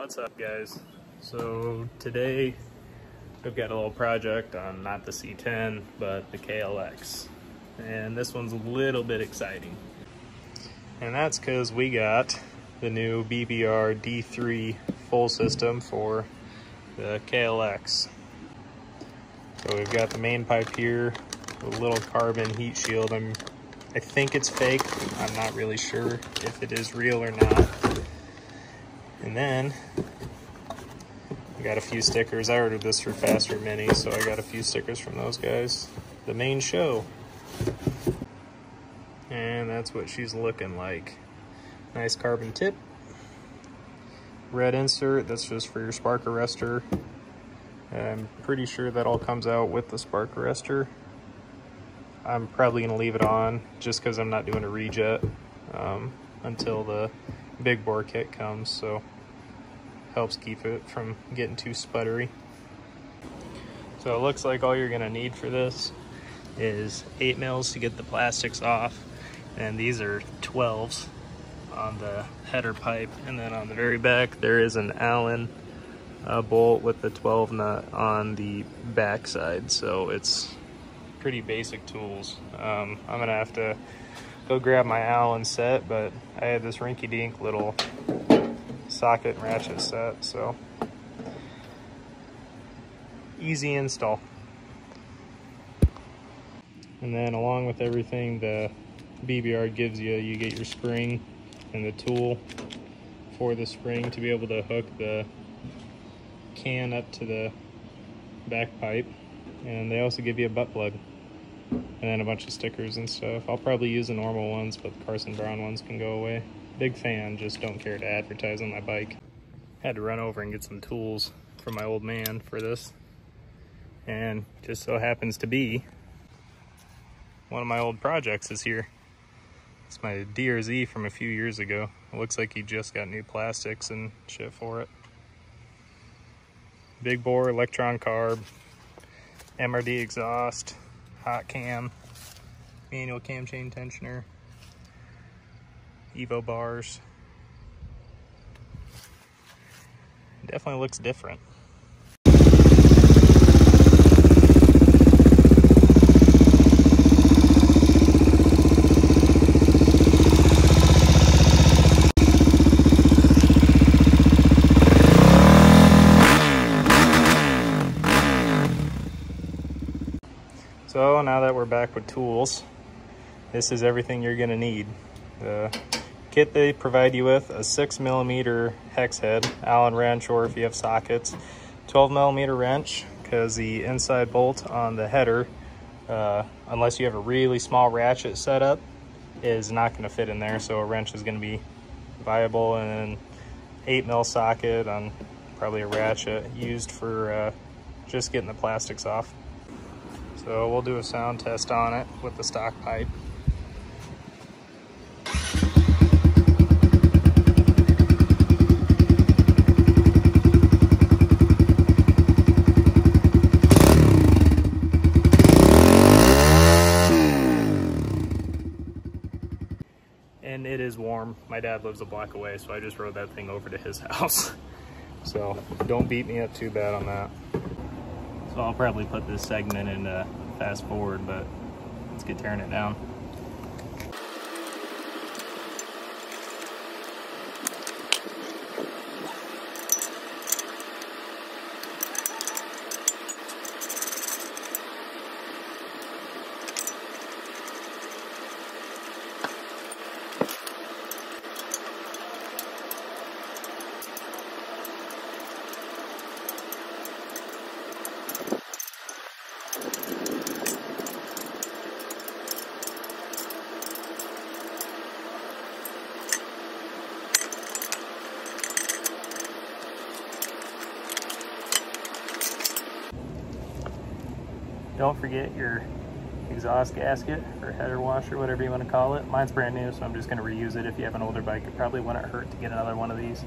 What's up, guys? So today we've got a little project on not the C10 but the KLX, and this one's a little bit exciting, and that's because we got the new BBR D3 full system for the KLX. So we've got the main pipe here, a little carbon heat shield. I think it's fake. I'm not really sure if it is real or not. And then I got a few stickers. I ordered this for Faster Mini, so I got a few stickers from those guys. The main show. And that's what she's looking like. Nice carbon tip. Red insert, that's just for your spark arrestor. I'm pretty sure that all comes out with the spark arrestor. I'm probably going to leave it on just because I'm not doing a rejet until the big bore kit comes, so helps keep it from getting too sputtery. So it looks like all you're going to need for this is 8 mils to get the plastics off, and these are 12s on the header pipe, and then on the very back there is an Allen bolt with the 12 nut on the back side. So it's pretty basic tools. I'm gonna have to go grab my Allen set, but I had this rinky-dink little socket and ratchet set, so easy install. And then along with everything the BBR gives you, you get your spring and the tool for the spring to be able to hook the can up to the back pipe, and they also give you a butt plug and then a bunch of stickers and stuff. I'll probably use the normal ones, but the Carson Brown ones can go away. Big fan, just don't care to advertise on my bike. Had to run over and get some tools from my old man for this, and just so happens to be one of my old projects is here. It's my DRZ from a few years ago. It looks like he just got new plastics and shit for it. Big bore, electron carb, MRD exhaust, hot cam, manual cam chain tensioner, Evo bars. It definitely looks different. So now that we're back with tools, this is everything you're gonna need. The kit they provide you with, a 6mm hex head, Allen wrench, or if you have sockets, 12mm wrench, because the inside bolt on the header, unless you have a really small ratchet setup, is not gonna fit in there, so a wrench is gonna be viable, and an 8mm socket on probably a ratchet used for just getting the plastics off. So we'll do a sound test on it with the stock pipe. And it is warm. My dad lives a block away, so I just rode that thing over to his house. So don't beat me up too bad on that. So I'll probably put this segment in fast forward, but let's get tearing it down. Don't forget your exhaust gasket or header washer, whatever you want to call it. Mine's brand new, so I'm just going to reuse it. If you have an older bike, it probably wouldn't hurt to get another one of these.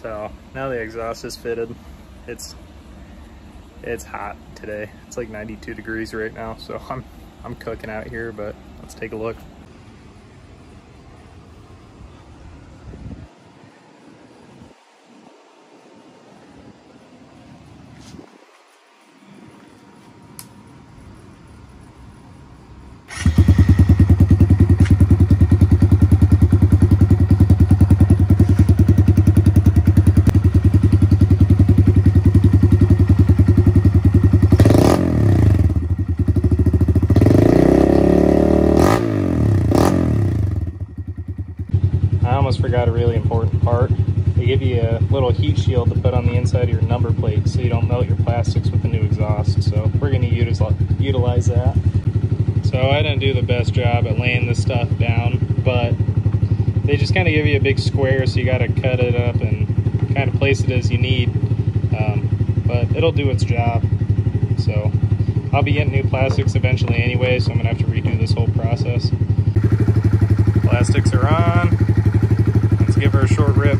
So now the exhaust is fitted. It's hot today. It's like 92 degrees right now, so I'm cooking out here, but let's take a look. I almost forgot a really important part. They give you a little heat shield to put on the inside of your number plate so you don't melt your plastics with the new exhaust. So we're going to utilize that. So I didn't do the best job at laying this stuff down, but they just kind of give you a big square, so you got to cut it up and kind of place it as you need. But it'll do its job. So I'll be getting new plastics eventually anyway, so I'm going to have to redo this whole process. Plastics are on. Let's give her a short rip.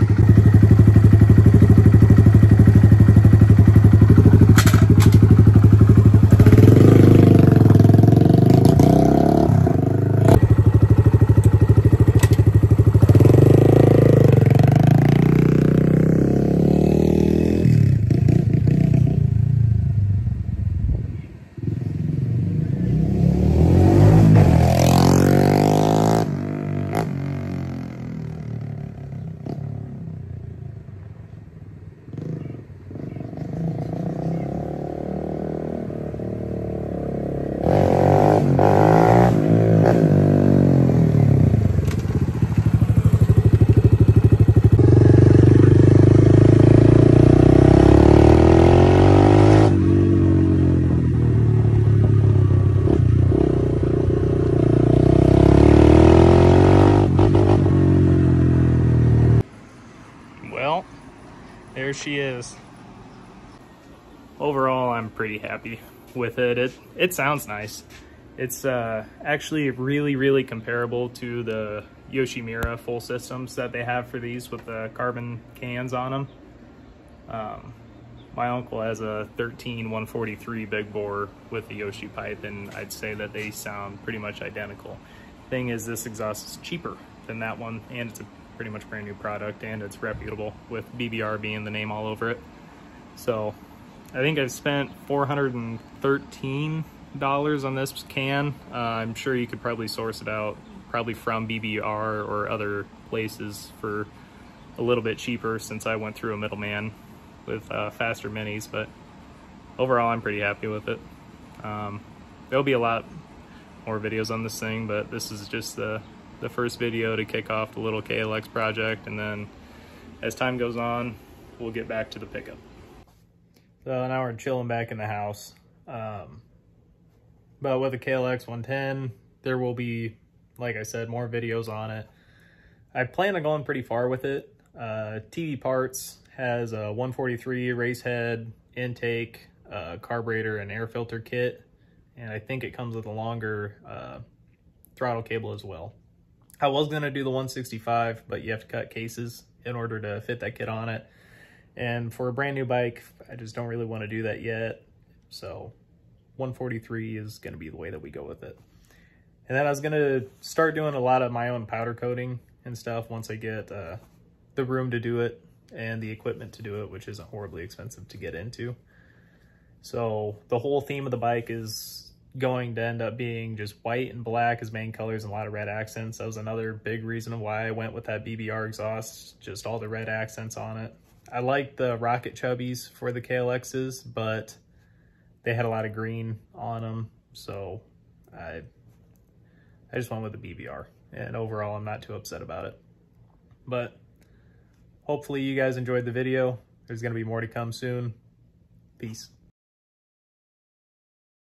Well, there she is. Overall, I'm pretty happy with it. It sounds nice. It's actually really comparable to the Yoshimura full systems that they have for these with the carbon cans on them. My uncle has a 13143 big bore with the Yoshi pipe, and I'd say that they sound pretty much identical. Thing is, this exhaust is cheaper than that one, and it's a pretty much brand new product, and it's reputable with BBR being the name all over it. So I think I've spent $413 on this can. I'm sure you could probably source it out probably from BBR or other places for a little bit cheaper, since I went through a middleman with faster minis, but overall I'm pretty happy with it. There'll be a lot more videos on this thing, but this is just the first video to kick off the little KLX project, and then as time goes on, we'll get back to the pickup. So now we're chilling back in the house. But with the Klx110, there will be, like I said, more videos on it. I plan on going pretty far with it. TV Parts has a 143 race head, intake, carburetor, and air filter kit. And I think it comes with a longer throttle cable as well. I was going to do the 165, but you have to cut cases in order to fit that kit on it. And for a brand new bike, I just don't really want to do that yet. So 143 is going to be the way that we go with it. And then I was going to start doing a lot of my own powder coating and stuff once I get the room to do it and the equipment to do it, which isn't horribly expensive to get into. So the whole theme of the bike is going to end up being just white and black as main colors and a lot of red accents. That was another big reason why I went with that BBR exhaust, just all the red accents on it. I like the Rocket Chubbies for the KLXs, but they had a lot of green on them, so I just went with the BBR, and overall I'm not too upset about it. But hopefully you guys enjoyed the video. There's going to be more to come soon. Peace.